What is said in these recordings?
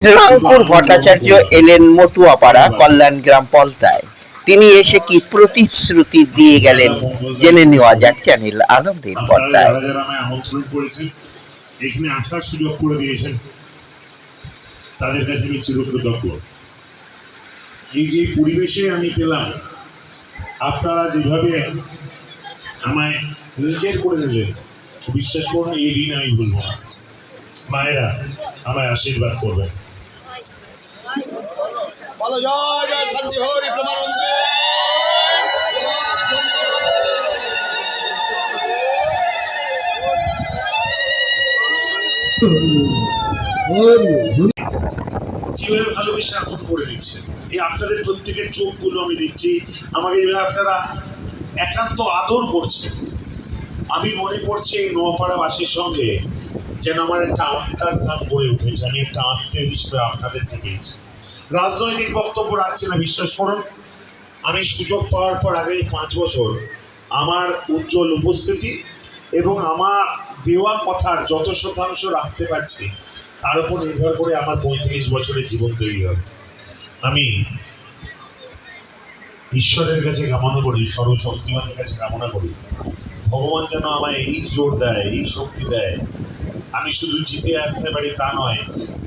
রাঙ্কুর ভট্টাচার্য এলেন মতুয়াপাড়া কল্যাণগ্রাম পলতায়। তিনি এসে কি প্রতিশ্রুতি দিয়ে গেলেন জেনে নেওয়া যাক চ্যানেল আনন্দের পর্দায়। যারা যারা আমায় আমন্ত্রণ করেছেন, এখানে আসার সুযোগ করে দিয়েছেন, তাদের কাছে আমি চিরকৃতজ্ঞ। এই যে পরিবেশে আমি পেলাম, আপনারা যেভাবে আমায় নিজের করে নিলেন, বিশ্বাস করুন এই ঋণ আমি ভুলব না। মায়েরা আমায় আশীর্বাদ করবেন। জয় জয় শান্তি হরি প্রমানন্দে। যেভাবে ভালোবেসে আপন করে দিচ্ছেন, এই আপনাদের প্রত্যেকের চোখগুলো আমি দেখছি, আমাকে যেভাবে আপনারা একান্ত আদর করছেন, আমি মনে পড়ছে এই নোয়াপাড়াবাসীর সঙ্গে যেন আমার একটা আত্মার নাম গড়ে উঠেছে। আমি একটা আত্মীয় হিসেবে আপনাদের থেকেছি। রাজনৈতিক বক্তব্য রাখছি না, বিশ্বাস করুন। আমি সুযোগ পাওয়ার পর আগে 5 বছর আমার উজ্জ্বল উপস্থিতি এবং আমার দেওয়া কথার যত শতাংশ রাখতে পারছি, তার উপর নির্ভর করে আমার 35 বছরের জীবন তৈরি হবে। আমি ঈশ্বরের কাছে কামনা করি, সর্বশক্তিমানের কাছে কামনা করি, ভগবান যেন আমায় এই জোর দেয়, এই শক্তি দেয়, আমি শুধু জিতে আসতে পারি তা নয়,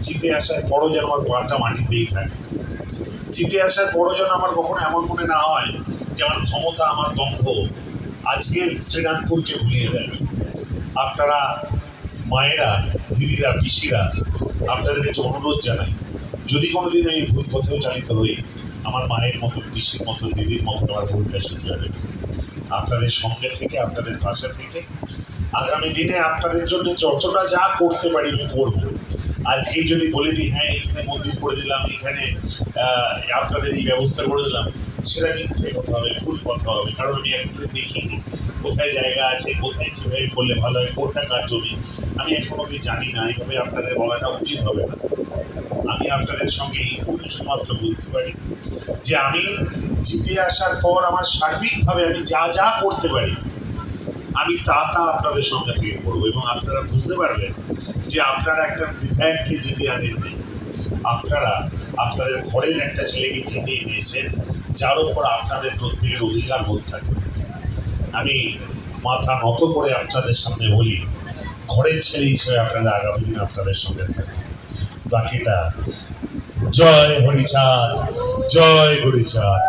জিতে আসার পরও যেন আমার পাটা মাটিতেই থাকে। জিতে আসার পরও যেন আমার কখনো এমন মনে না হয় যে আমার ক্ষমতা, আমার দম্ভ আজকের শ্রীরামপুরকে ভুলিয়ে যাবে। আপনারা মায়েরা, দিদিরা, পিসিরা, আপনাদের কাছে অনুরোধ জানাই, যদি কোনোদিন আমি ভুল পথেও চালিত হই, আমার মায়ের মতো, পিসির মতো, দিদির মতো আমার ভুলটা শুধরে দেবে। আপনাদের সঙ্গে থেকে, আপনাদের পাশে থেকে আগামী দিনে আপনাদের জন্য যতটা যা করতে পারি আমি করবো। আজকেই যদি বলে দিই হ্যাঁ এখানে মন্দির করে দিলাম, এখানে আপনাদের এই ব্যবস্থা করে দিলাম, সেটা মিথ্যে কথা হবে, ভুল কথা হবে। কারণ আমি একদিন দেখিনি কোথায় জায়গা আছে, কোথায় কীভাবে করলে ভালো হয়, কোনটা কার জমি, আমি এখনো কি জানি না। এইভাবে আপনাদের বলাটা উচিত হবে না। আমি আপনাদের সঙ্গে এইটুকু শুধুমাত্র বলতে পারি যে আমি জিতে আসার পর আমার সার্বিকভাবে আমি যা যা করতে পারি, আমি তা আপনাদের সঙ্গে থেকে করবো। এবং আপনারা বুঝতে পারবেন যে আপনারা একটা বিধায়ককে জিতে আনেননি, আপনারা আপনাদের ঘরের একটা ছেলেকে জিতিয়ে নিয়েছেন, যার উপর আপনাদের প্রত্যেকের অধিকার বোধ থাকবে। আমি মাথা নত করে আপনাদের সামনে বলি, ঘরের ছেলে হিসেবে আপনারা আগামী দিন আপনাদের সঙ্গে থাকবেন। বাকিটা জয় হরিচাঁদ, জয় হরিচাঁদ।